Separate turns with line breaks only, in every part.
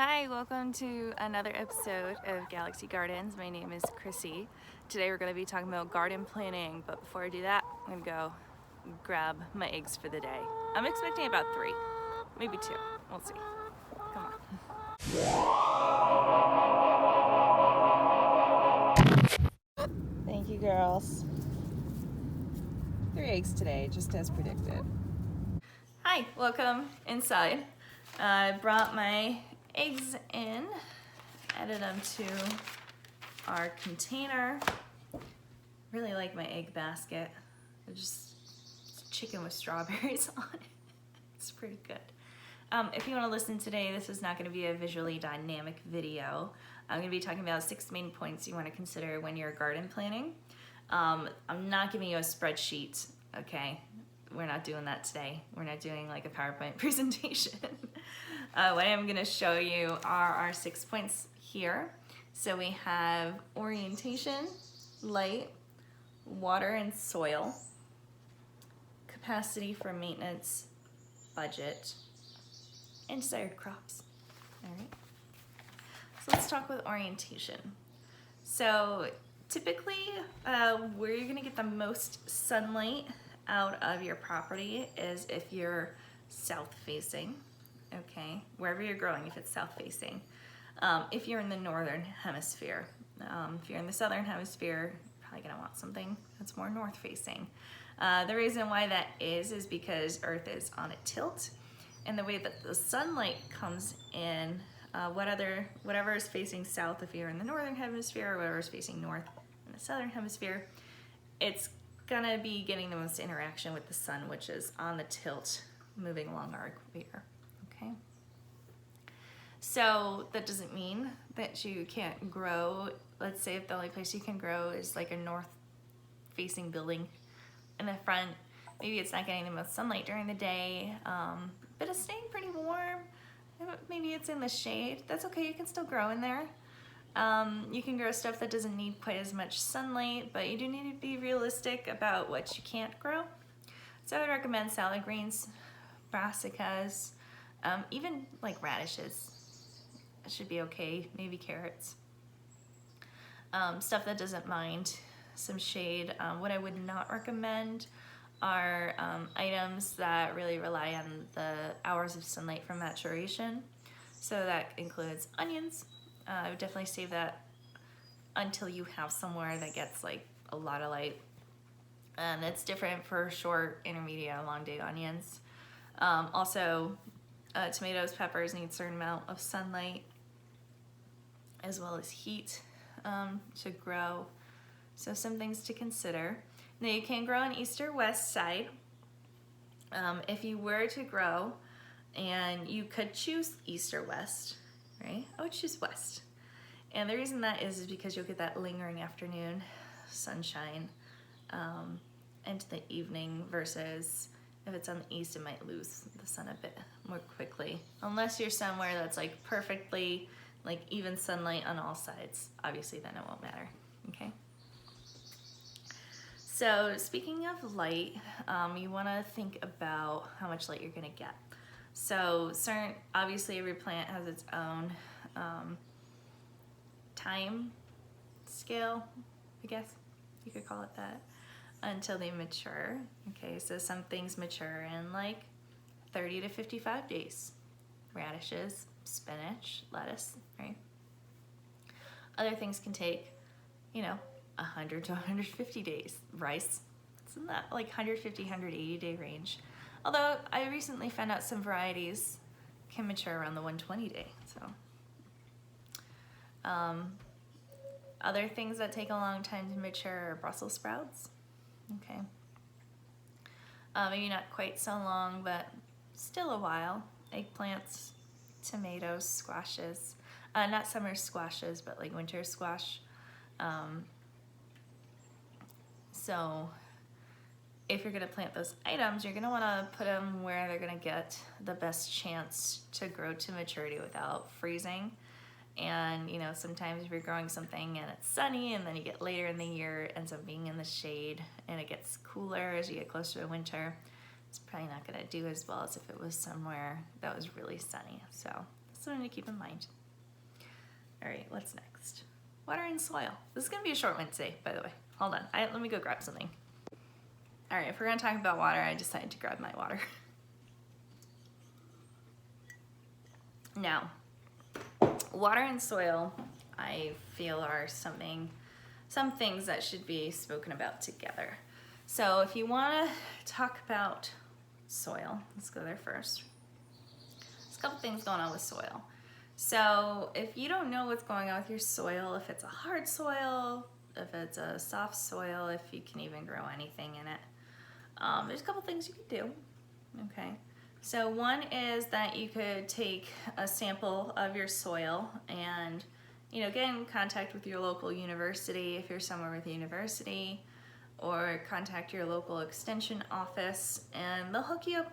Hi, welcome to another episode of Galaxy Gardens. My name is Chrissy. Today we're going to be talking about garden planning, but before I do that, I'm going to go grab my eggs for the day. I'm expecting about 3, maybe 2. We'll see. Come on. Thank you, girls. 3 eggs today, just as predicted. Hi, welcome inside. I brought my eggs in, added them to our container. Really like my egg basket. They're just chicken with strawberries on it. It's pretty good. If you want to listen today, this is not going to be a visually dynamic video. I'm going to be talking about 6 main points you want to consider when you're garden planning. I'm not giving you a spreadsheet, okay? We're not doing that today. We're not doing like a PowerPoint presentation. What I'm going to show you are our 6 points here. So we have orientation, light, water and soil, capacity for maintenance, budget, and desired crops. All right. So let's talk with orientation. So typically, where you're gonna get the most sunlight out of your property is if you're south facing, okay? Wherever you're growing, if it's south facing. If you're in the northern hemisphere. If you're in the southern hemisphere, probably gonna want something that's more north facing. The reason why that is because Earth is on a tilt, and the way that the sunlight comes in, whatever is facing south if you're in the northern hemisphere, or whatever is facing north in the southern hemisphere, it's gonna be getting the most interaction with the sun, which is on the tilt, moving along our equator, okay? So that doesn't mean that you can't grow. Let's say if the only place you can grow is like a north-facing building in the front. Maybe it's not getting the most sunlight during the day, but it's staying pretty warm. Maybe it's in the shade. That's okay, you can still grow in there. You can grow stuff that doesn't need quite as much sunlight, but you do need to be realistic about what you can't grow. So I would recommend salad greens, brassicas, even like radishes. Should be okay, maybe carrots. Stuff that doesn't mind some shade. What I would not recommend are items that really rely on the hours of sunlight for maturation. So that includes onions. I would definitely save that until you have somewhere that gets like a lot of light. And it's different for short, intermediate, and long day onions. Also, tomatoes, peppers need a certain amount of sunlight as well as heat to grow. So some things to consider. Now you can grow on east or west side. If you were to grow, and you could choose east or west, right? I would choose west. And the reason that is because you'll get that lingering afternoon sunshine into the evening, versus if it's on the east, it might lose the sun a bit more quickly. Unless you're somewhere that's like perfectly like even sunlight on all sides, obviously then it won't matter, okay? So speaking of light, you wanna think about how much light you're gonna get. So obviously every plant has its own time scale, I guess you could call it that, until they mature. Okay, so some things mature in like 30 to 55 days. Radishes, spinach, lettuce, right? Other things can take, 100 to 150 days. Rice, it's in that like 150, 180 day range. Although I recently found out some varieties can mature around the 120 day, so. Other things that take a long time to mature are Brussels sprouts, okay. Maybe not quite so long, but still a while. Eggplants, tomatoes, squashes. Not summer squashes, but like winter squash. So if you're gonna plant those items, you're gonna wanna put them where they're gonna get the best chance to grow to maturity without freezing. And sometimes if you're growing something and it's sunny, and then you get later in the year, it ends up being in the shade and it gets cooler as you get closer to winter, it's probably not gonna do as well as if it was somewhere that was really sunny. So something to keep in mind. All right, what's next? Water and soil. This is gonna be a short one today, by the way. Hold on, let me go grab something. All right, if we're gonna talk about water, I decided to grab my water. Now, water and soil, I feel are some things that should be spoken about together. So if you wanna talk about soil, let's go there first. There's a couple things going on with soil. So if you don't know what's going on with your soil, if it's a hard soil, if it's a soft soil, if you can even grow anything in it, there's a couple things you could do, okay? So one is that you could take a sample of your soil and, you know, get in contact with your local university if you're somewhere with a university, or contact your local extension office and they'll hook you up,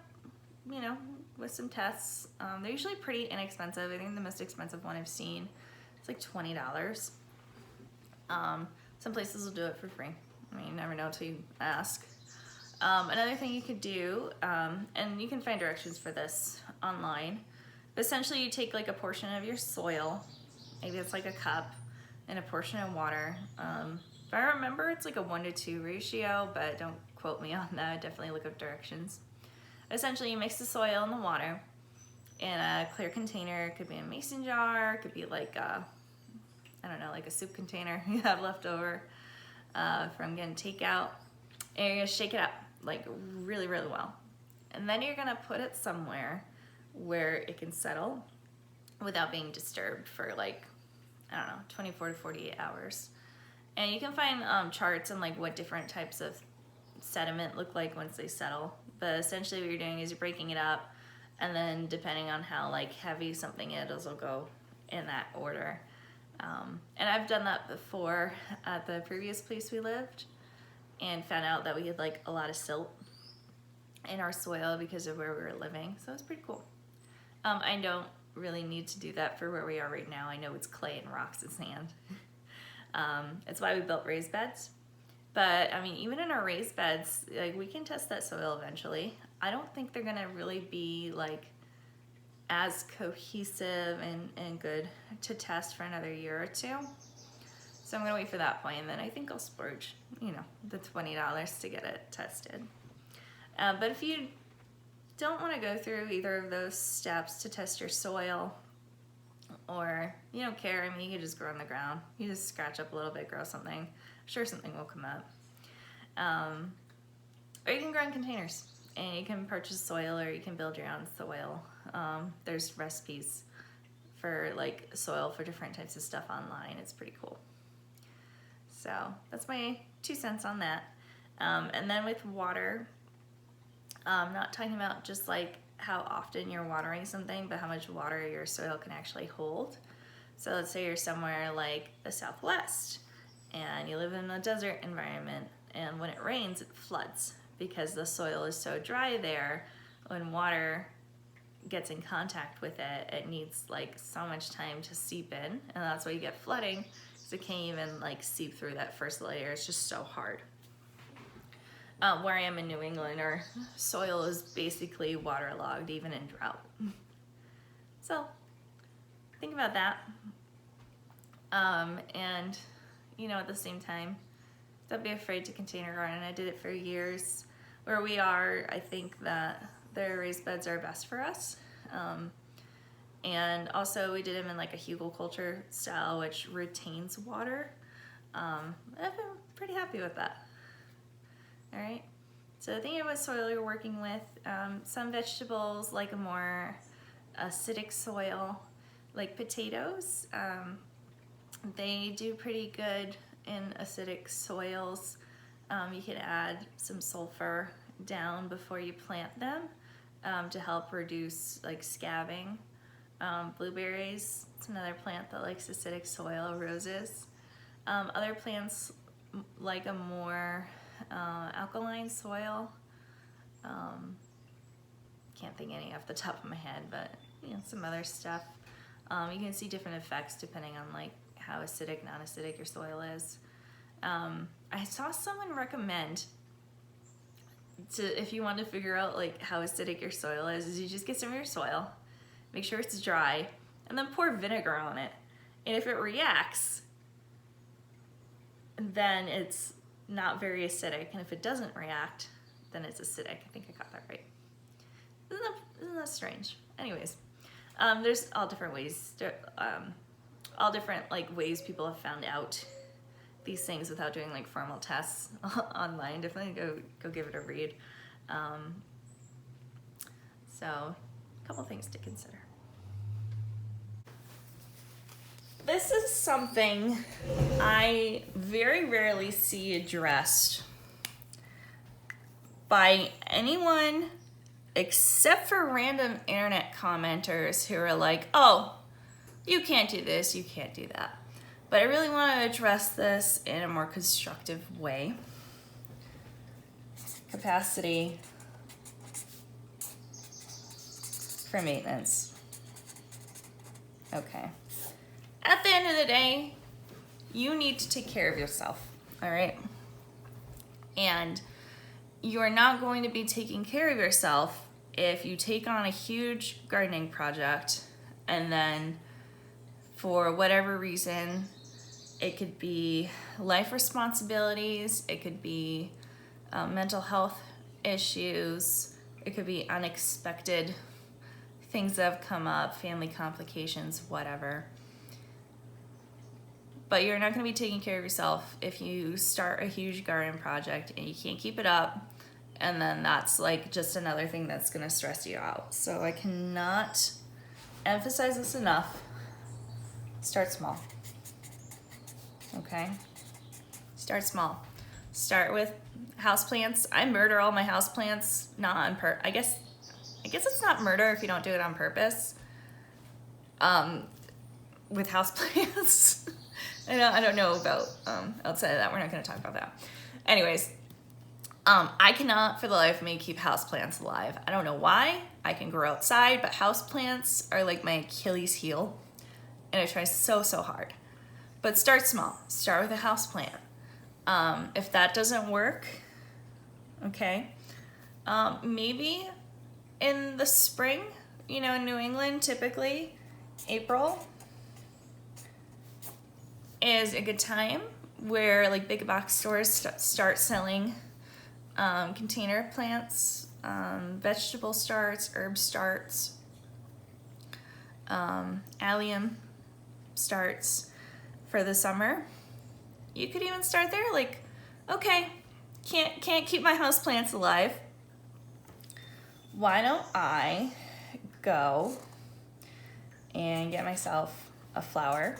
you know, with some tests. They're usually pretty inexpensive. I think the most expensive one I've seen is like $20. Some places will do it for free. I mean, you never know until you ask. Another thing you could do, and you can find directions for this online, but essentially you take like a portion of your soil, maybe it's like a cup, and a portion of water. If I remember, it's like a 1-to-2 ratio, but don't quote me on that. Definitely look up directions. Essentially, you mix the soil and the water in a clear container. It could be a mason jar, it could be like a, I don't know, like a soup container you have left over from getting takeout. And you're gonna shake it up like really, really well. And then you're gonna put it somewhere where it can settle without being disturbed for like, I don't know, 24 to 48 hours. And you can find charts on like what different types of sediment look like once they settle. But essentially what you're doing is you're breaking it up, and then depending on how like heavy something is, it'll go in that order. And I've done that before at the previous place we lived, and found out that we had like a lot of silt in our soil because of where we were living. So it's pretty cool. I don't really need to do that for where we are right now. I know it's clay and rocks and sand. It's why we built raised beds. But I mean, even in our raised beds, like we can test that soil eventually. I don't think they're gonna really be like as cohesive and good to test for another year or two. So I'm gonna wait for that point, and then I think I'll splurge, you know, the $20 to get it tested. But if you don't wanna go through either of those steps to test your soil, or you don't care, I mean, you can just grow on the ground. You just scratch up a little bit, grow something. I'm sure something will come up. Or you can grow in containers, and you can purchase soil, or you can build your own soil. There's recipes for like soil for different types of stuff online. It's pretty cool. So that's my 2 cents on that. And then with water, I'm not talking about just like how often you're watering something, but how much water your soil can actually hold. So let's say you're somewhere like the Southwest and you live in a desert environment, and when it rains, it floods because the soil is so dry there. When water gets in contact with it, it needs like so much time to seep in, and that's why you get flooding, because it can't even like seep through that first layer. It's just so hard. Where I am in New England, our soil is basically waterlogged even in drought. So think about that. And you know, at the same time, don't be afraid to container garden. I did it for years. Where we are, I think that the raised beds are best for us. And also we did them in like a hugelkultur style, which retains water. I've been pretty happy with that. All right, so thinking about what soil you're working with, some vegetables like a more acidic soil, like potatoes, they do pretty good in acidic soils. You can add some sulfur down before you plant them to help reduce like scabbing. Blueberries, it's another plant that likes acidic soil, roses. Other plants like a more alkaline soil. Can't think any off the top of my head, but you know, some other stuff. You can see different effects depending on like how acidic, non-acidic your soil is. I saw someone recommend if you want to figure out like how acidic your soil is you just get some of your soil, make sure it's dry, and then pour vinegar on it. And if it reacts, then it's not very acidic. And if it doesn't react, then it's acidic. I think I got that right. Isn't that strange? Anyways, there's all different ways, all different like ways people have found out these things without doing like formal tests online. Definitely go give it a read. So a couple things to consider. This is something I very rarely see addressed by anyone except for random internet commenters who are like, oh, you can't do this, you can't do that. But I really want to address this in a more constructive way. Capacity for maintenance. Okay. At the end of the day, you need to take care of yourself, all right? And you're not going to be taking care of yourself if you take on a huge gardening project and then for whatever reason, it could be life responsibilities, it could be mental health issues, it could be unexpected things that have come up, family complications, whatever. But you're not going to be taking care of yourself if you start a huge garden project and you can't keep it up, and then that's like just another thing that's going to stress you out. So I cannot emphasize this enough. Start small. Okay? Start small. Start with houseplants. I murder all my houseplants, not on purpose. I guess it's not murder if you don't do it on purpose. With houseplants. I don't know about outside of that. We're not going to talk about that. Anyways, I cannot for the life of me keep houseplants alive. I don't know why. I can grow outside, but houseplants are like my Achilles heel. And I try so hard. But start small. Start with a houseplant. If that doesn't work, okay, maybe in the spring, in New England, typically April is a good time where like big box stores start selling container plants, vegetable starts, herb starts, allium starts for the summer. You could even start there, like, okay, can't keep my houseplants alive. Why don't I go and get myself a flower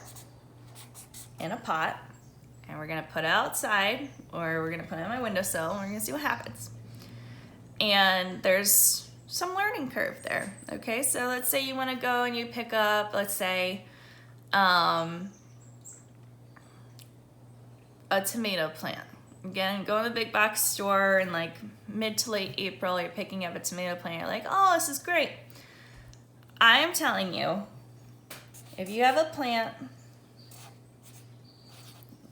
in a pot, and we're gonna put it outside, or we're gonna put it on my windowsill, and we're gonna see what happens. And there's some learning curve there, okay? So let's say you wanna go and you pick up, let's say, a tomato plant. Again, go to the big box store in like mid to late April, you're picking up a tomato plant, you're like, oh, this is great. I am telling you, if you have a plant,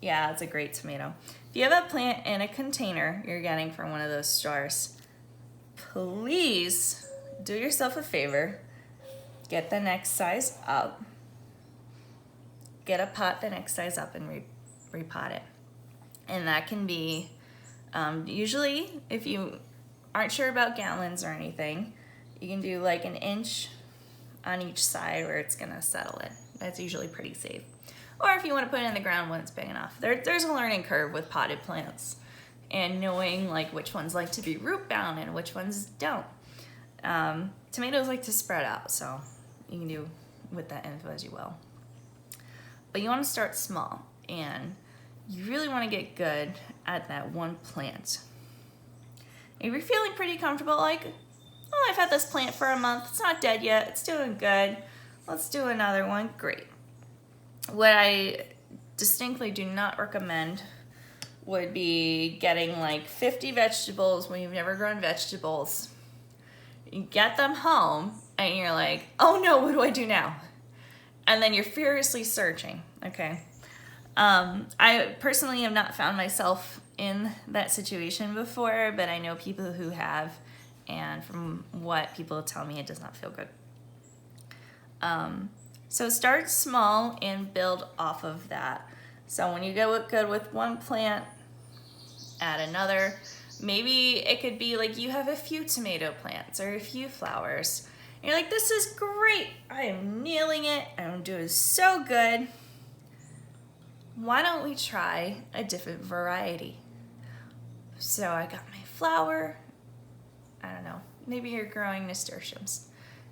yeah, it's a great tomato. If you have a plant in a container you're getting from one of those stores, please do yourself a favor, get the next size up, get a pot the next size up and repot it. And that can be, usually if you aren't sure about gallons or anything, you can do like an inch on each side where it's gonna settle in. That's usually pretty safe. Or if you want to put it in the ground when it's big enough. There's a learning curve with potted plants and knowing like which ones like to be root bound and which ones don't. Tomatoes like to spread out, so you can do with that info as you will. But you want to start small, and you really want to get good at that one plant. If you're feeling pretty comfortable, like, oh, I've had this plant for a month, it's not dead yet, it's doing good, let's do another one, great. What I distinctly do not recommend would be getting like 50 vegetables when you've never grown vegetables. You get them home and you're like, oh no, what do I do now? And then you're furiously searching, okay? I personally have not found myself in that situation before, but I know people who have, and from what people tell me, it does not feel good. So start small and build off of that. So when you go good with one plant, add another. Maybe it could be like you have a few tomato plants or a few flowers. And you're like, this is great. I am nailing it. I'm doing so good. Why don't we try a different variety? So I got my flower. I don't know. Maybe you're growing nasturtiums.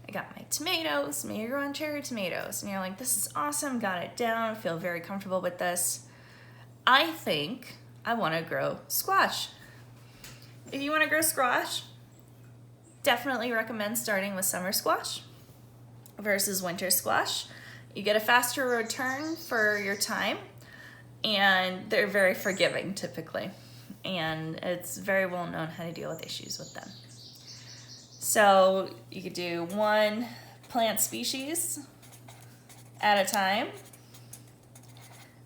I got my tomatoes. Maybe you're growing cherry tomatoes. And you're like, this is awesome. Got it down. Feel very comfortable with this. I think I want to grow squash. If you want to grow squash, definitely recommend starting with summer squash versus winter squash. You get a faster return for your time, and they're very forgiving typically. And it's very well known how to deal with issues with them. So you could do one plant species at a time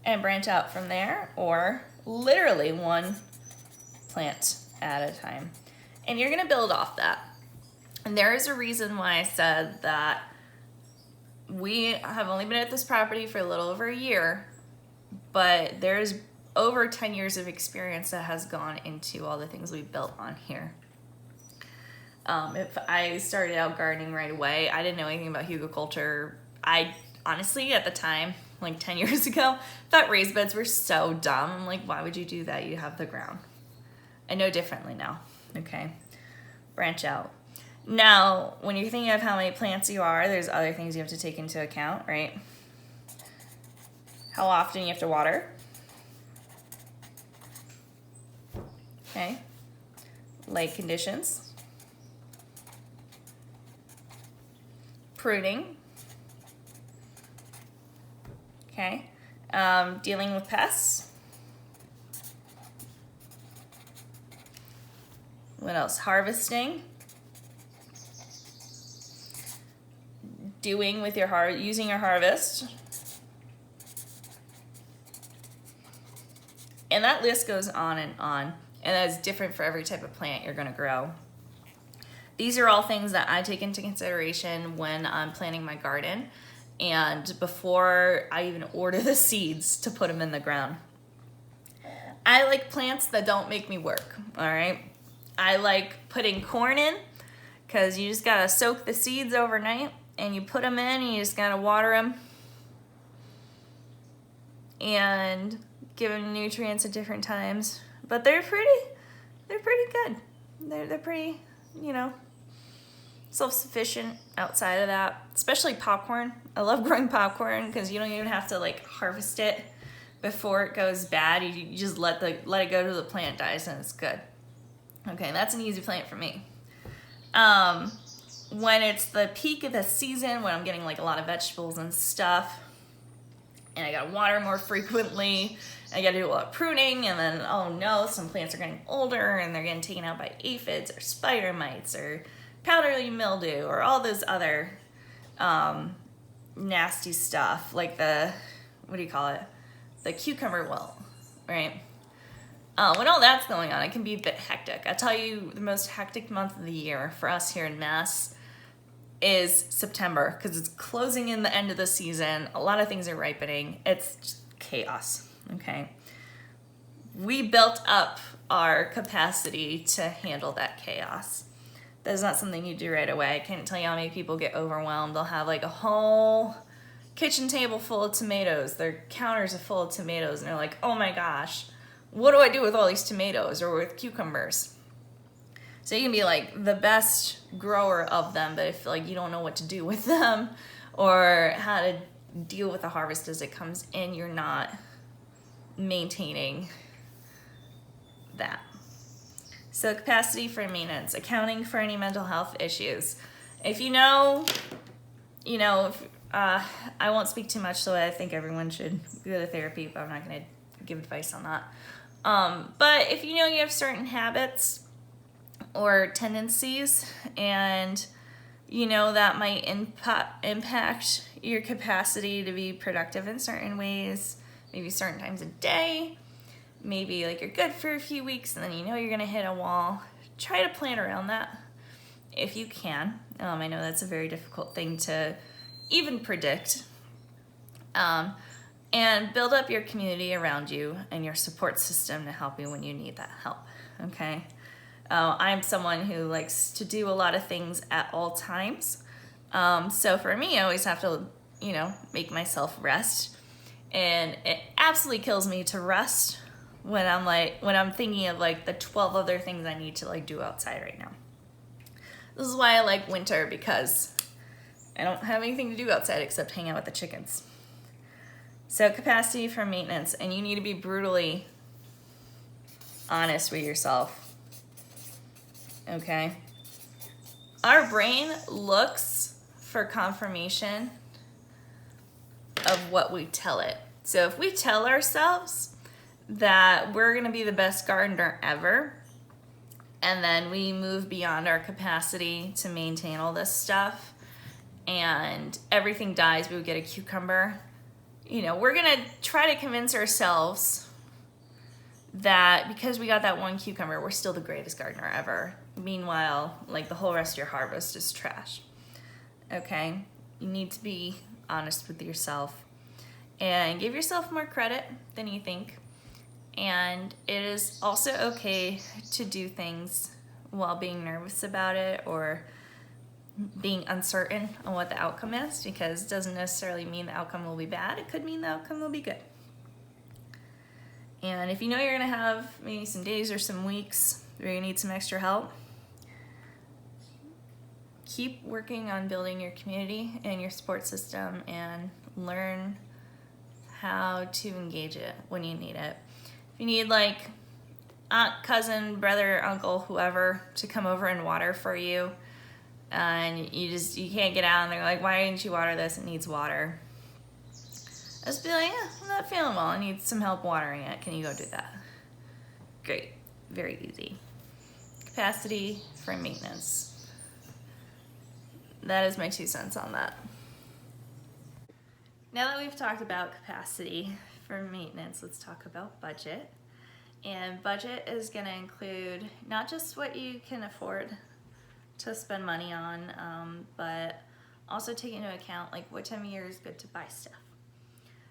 and branch out from there, or literally one plant at a time. And you're gonna build off that. And there is a reason why I said that we have only been at this property for a little over a year, but there's over 10 years of experience that has gone into all the things we've built on here. If I started out gardening right away, I didn't know anything about hugelkultur. I honestly, at the time, like 10 years ago, thought raised beds were so dumb. I'm like, why would you do that? You have the ground. I know differently now, okay? Branch out. Now, when you're thinking of how many plants you are, there's other things you have to take into account, right? How often you have to water. Okay. Light conditions. Pruning. Okay. Dealing with pests. What else? Harvesting. Doing with your using your harvest. And that list goes on. And that's different for every type of plant you're gonna grow. These are all things that I take into consideration when I'm planning my garden and before I even order the seeds to put them in the ground. I like plants that don't make me work, all right? I like putting corn in because you just gotta soak the seeds overnight and you put them in and you just gotta water them and give them nutrients at different times. But they're pretty good. They're pretty, you know, self-sufficient outside of that, especially popcorn. I love growing popcorn because you don't even have to like harvest it before it goes bad. You just let it go till the plant dies and it's good. Okay, that's an easy plant for me. When it's the peak of the season, when I'm getting like a lot of vegetables and stuff, and I gotta water more frequently, I gotta do a lot of pruning, and then, oh no, some plants are getting older and they're getting taken out by aphids or spider mites or powdery mildew or all those other nasty stuff, like the cucumber wilt, right? When all that's going on, it can be a bit hectic. I tell you, the most hectic month of the year for us here in Mass is September, because it's closing in the end of the season. A lot of things are ripening. It's just chaos, okay? We built up our capacity to handle that chaos. That's not something you do right away. I can't tell you how many people get overwhelmed. They'll have like a whole kitchen table full of tomatoes. Their counters are full of tomatoes, and they're like, oh my gosh, what do I do with all these tomatoes or with cucumbers? So you can be like the best grower of them, but if like you don't know what to do with them or how to deal with the harvest as it comes in, you're not maintaining that. So capacity for maintenance, accounting for any mental health issues. If you know, I won't speak too much, so I think everyone should go to therapy, but I'm not gonna give advice on that. But if you know you have certain habits or tendencies and you know that might impact your capacity to be productive in certain ways, maybe certain times a day, maybe like you're good for a few weeks and then you know you're gonna hit a wall, try to plan around that if you can. I know that's a very difficult thing to even predict, And build up your community around you and your support system to help you when you need that help, okay? I'm someone who likes to do a lot of things at all times. So for me, I always have to, make myself rest. And it absolutely kills me to rest when I'm thinking of like the 12 other things I need to like do outside right now. This is why I like winter, because I don't have anything to do outside except hang out with the chickens. So capacity for maintenance, and you need to be brutally honest with yourself, okay? Our brain looks for confirmation of what we tell it. So if we tell ourselves that we're gonna be the best gardener ever, and then we move beyond our capacity to maintain all this stuff, and everything dies, we would get a cucumber, we're gonna try to convince ourselves that because we got that one cucumber, we're still the greatest gardener ever. Meanwhile, like the whole rest of your harvest is trash. Okay? You need to be honest with yourself and give yourself more credit than you think. And it is also okay to do things while being nervous about it or being uncertain on what the outcome is, because it doesn't necessarily mean the outcome will be bad. It could mean the outcome will be good. And if you know you're gonna have maybe some days or some weeks where you need some extra help, keep working on building your community and your support system and learn how to engage it when you need it. If you need like aunt, cousin, brother, uncle, whoever to come over and water for you, and you can't get out and they're like, why didn't you water this? It needs water. Just be like, yeah, I'm not feeling well. I need some help watering it. Can you go do that? Great. Very easy. Capacity for maintenance. That is my 2 cents on that. Now that we've talked about capacity for maintenance, let's talk about budget. And budget is going to include not just what you can afford to spend money on, but also take into account like what time of year is good to buy stuff.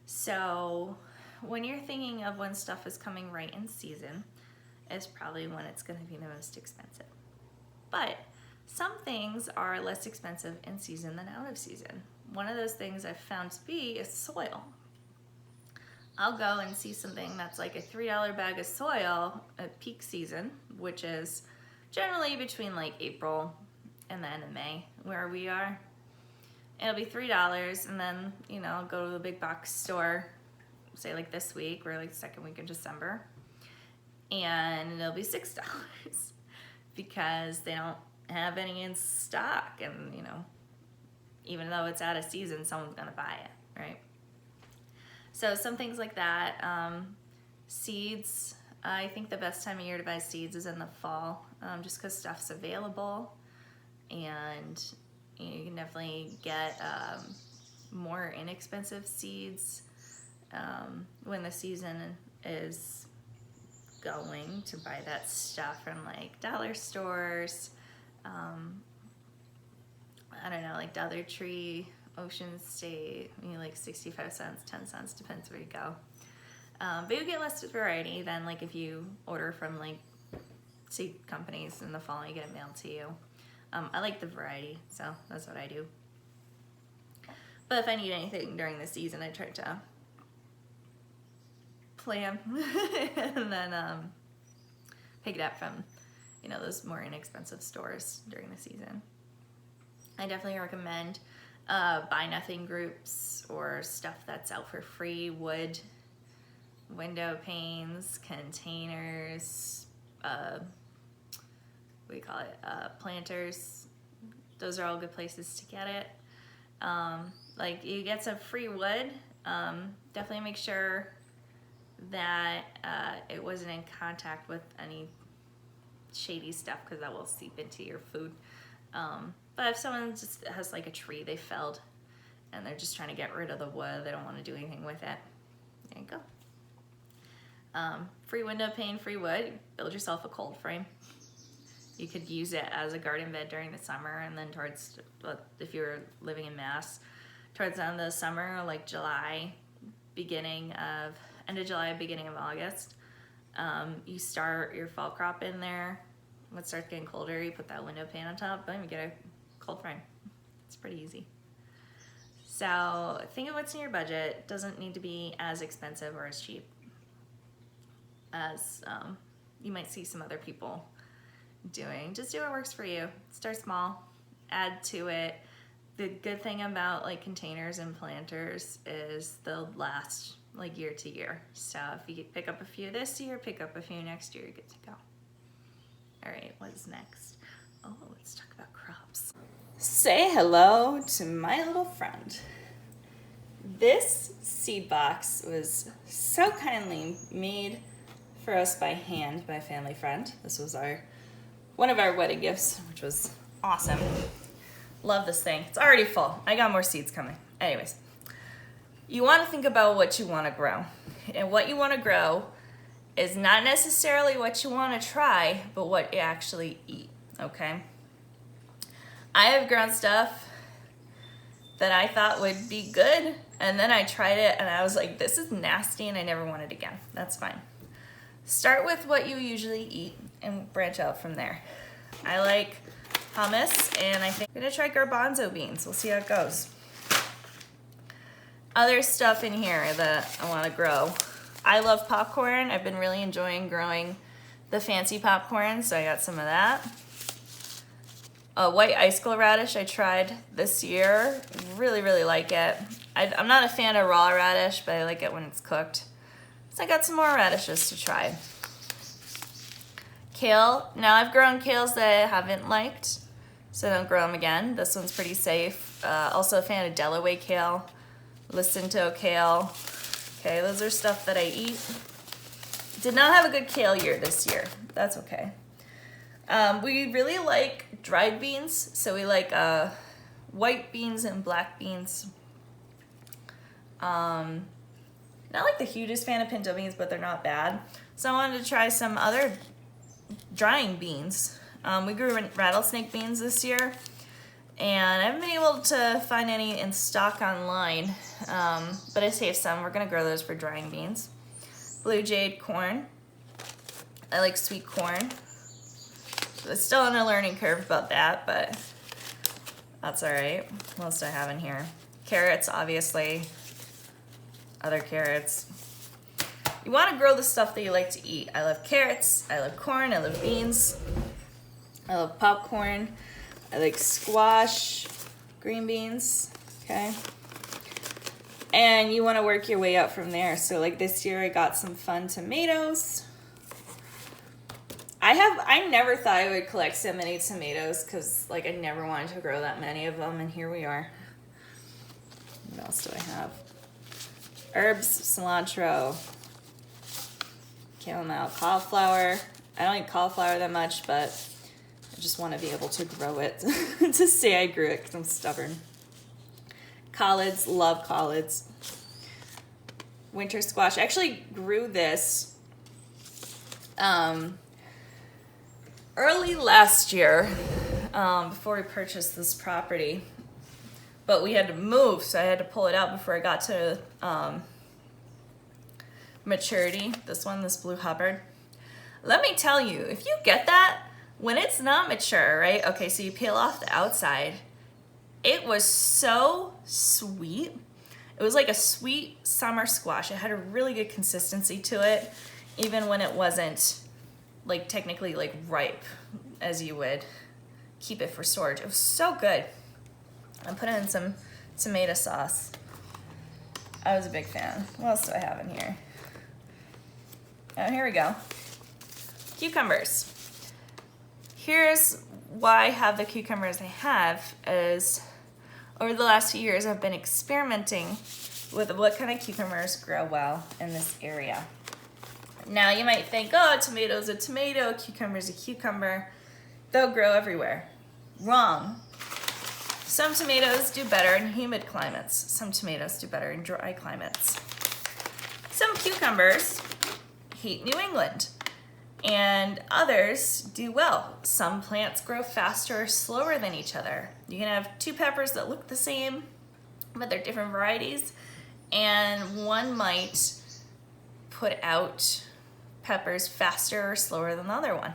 So when you're thinking of when stuff is coming right in season, is probably when it's going to be the most expensive. But some things are less expensive in season than out of season. One of those things I've found to be is soil. I'll go and see something that's like a $3 bag of soil at peak season, which is generally between like April and the end of May where we are. It'll be $3, and then, I'll go to the big box store, say like this week, or like the second week in December, and it'll be $6 because they don't have any in stock, and, even though it's out of season, someone's gonna buy it, right? So some things like that. Seeds, I think the best time of year to buy seeds is in the fall, just because stuff's available, and you can definitely get more inexpensive seeds when the season is going to buy that stuff from like dollar stores. I don't know, like Dollar Tree, Ocean State, like 65 cents, 10 cents, depends where you go. But you get less variety than like if you order from like seed companies in the fall and you get it mailed to you. I like the variety, so that's what I do. But if I need anything during the season, I try to plan and then pick it up from, those more inexpensive stores during the season. I definitely recommend buy nothing groups or stuff that's out for free. Wood, window panes, containers, planters. Those are all good places to get it. Like you get some free wood, definitely make sure that it wasn't in contact with any shady stuff, because that will seep into your food. But if someone just has like a tree they felled and they're just trying to get rid of the wood, they don't want to do anything with it, there you go. Free window pane, free wood, build yourself a cold frame. You could use it as a garden bed during the summer, and then if you're living in Mass, towards the end of the summer, like July, end of July, beginning of August. You start your fall crop in there. When it starts getting colder, you put that window pane on top, boom, you get a cold frame. It's pretty easy. So think of what's in your budget. Doesn't need to be as expensive or as cheap as you might see some other people doing. Just do what works for you. Start small, add to it. The good thing about like containers and planters is they'll last like year to year. So if you pick up a few this year, pick up a few next year, you're good to go. All right, what's next? Oh, let's talk about crops. Say hello to my little friend. This seed box was so kindly made for us by hand by a family friend. This was one of our wedding gifts, which was awesome. Love this thing. It's already full. I got more seeds coming. Anyways, you want to think about what you want to grow. And what you want to grow is not necessarily what you want to try, but what you actually eat, okay? I have grown stuff that I thought would be good, and then I tried it and I was like, this is nasty and I never want it again. That's fine. Start with what you usually eat and branch out from there. I like hummus, and I think I'm gonna try garbanzo beans. We'll see how it goes. Other stuff in here that I wanna grow. I love popcorn. I've been really enjoying growing the fancy popcorn, so I got some of that. White icicle radish I tried this year. Really, really like it. I'm not a fan of raw radish, but I like it when it's cooked. So I got some more radishes to try. Kale. Now I've grown kales that I haven't liked, so don't grow them again. This one's pretty safe. Also a fan of Delaware kale, Licinto kale. Okay, those are stuff that I eat. Did not have a good kale year this year. That's okay. We really like dried beans, so we like white beans and black beans. Not like the hugest fan of pinto beans, but they're not bad. So I wanted to try some other drying beans. We grew rattlesnake beans this year, and I haven't been able to find any in stock online, but I saved some. We're gonna grow those for drying beans. Blue jade corn. I like sweet corn. It's still on a learning curve about that, but that's all right. What else do I have in here? Carrots, obviously. Other carrots. You want to grow the stuff that you like to eat. I love carrots, I love corn, I love beans, I love popcorn, I like squash, green beans, okay? And you want to work your way up from there. So like this year I got some fun tomatoes. I never thought I would collect so many tomatoes because like I never wanted to grow that many of them, and here we are. What else do I have? Herbs, cilantro, chamomile, cauliflower. I don't like cauliflower that much, but I just want to be able to grow it to say I grew it because I'm stubborn. Collards, love collards. Winter squash. I actually grew this early last year before we purchased this property, but we had to move, so I had to pull it out before I got to maturity. This blue Hubbard. Let me tell you, if you get that when it's not mature, right? Okay, so you peel off the outside. It was so sweet. It was like a sweet summer squash. It had a really good consistency to it, even when it wasn't like technically like ripe as you would keep it for storage. It was so good. I put in some tomato sauce. I was a big fan. What else do I have in here? Oh, here we go. Cucumbers. Here's why I have the cucumbers I have is over the last few years I've been experimenting with what kind of cucumbers grow well in this area. Now you might think, oh, a tomato's a tomato, a cucumber's a cucumber. They'll grow everywhere. Wrong. Some tomatoes do better in humid climates. Some tomatoes do better in dry climates. Some cucumbers hate New England, and others do well. Some plants grow faster or slower than each other. You can have two peppers that look the same, but they're different varieties, and one might put out peppers faster or slower than the other one.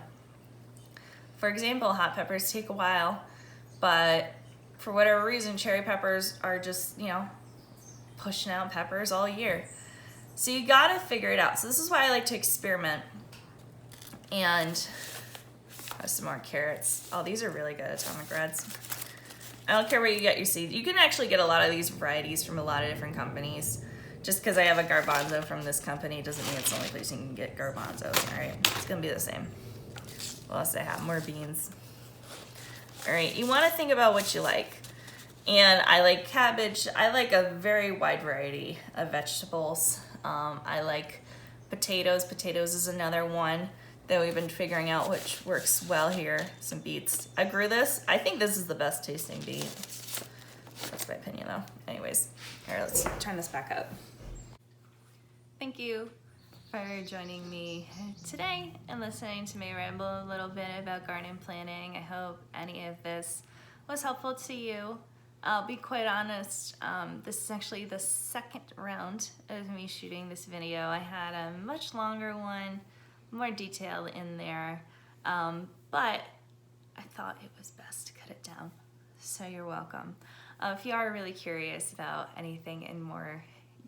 For example, hot peppers take a while, but for whatever reason, cherry peppers are just, pushing out peppers all year. So you gotta figure it out. So this is why I like to experiment. And have some more carrots. Oh, these are really good, Atomic Reds. I don't care where you get your seeds. You can actually get a lot of these varieties from a lot of different companies. Just because I have a garbanzo from this company doesn't mean it's the only place you can get garbanzos, all right? It's gonna be the same. What else do I have? More beans. All right, you wanna think about what you like. And I like cabbage. I like a very wide variety of vegetables. I like potatoes. Potatoes is another one that we've been figuring out which works well here. Some beets. I grew this. I think this is the best tasting beet. That's my opinion though. Anyways, here, let's turn this back up. Thank you for joining me today and listening to me ramble a little bit about garden planning. I hope any of this was helpful to you. I'll be quite honest, this is actually the second round of me shooting this video. I had a much longer one, more detail in there, but I thought it was best to cut it down, so you're welcome. If you are really curious about anything in more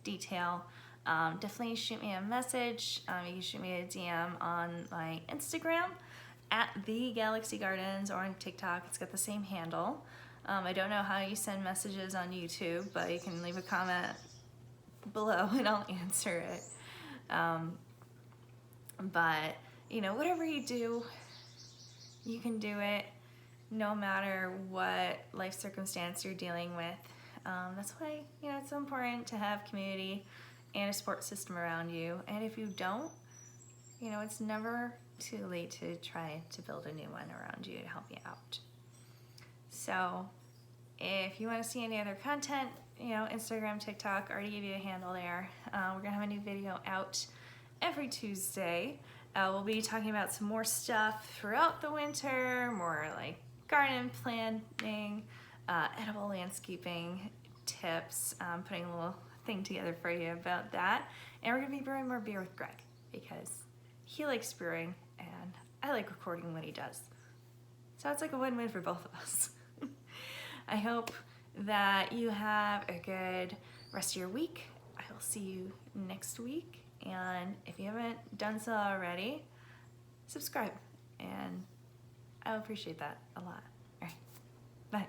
detail, definitely shoot me a message. You can shoot me a DM on my Instagram at The Galaxy Gardens, or on TikTok. It's got the same handle. I don't know how you send messages on YouTube, but you can leave a comment below and I'll answer it. But, whatever you do, you can do it no matter what life circumstance you're dealing with. That's why, it's so important to have community and a support system around you. And if you don't, it's never too late to try to build a new one around you to help you out. So if you want to see any other content, Instagram, TikTok, already gave you a handle there. We're gonna have a new video out every Tuesday. We'll be talking about some more stuff throughout the winter, more like garden planting, edible landscaping tips, putting a little thing together for you about that. And we're gonna be brewing more beer with Greg because he likes brewing and I like recording what he does. So it's like a win-win for both of us. I hope that you have a good rest of your week. I will see you next week. And if you haven't done so already, subscribe. And I will appreciate that a lot. All right, bye.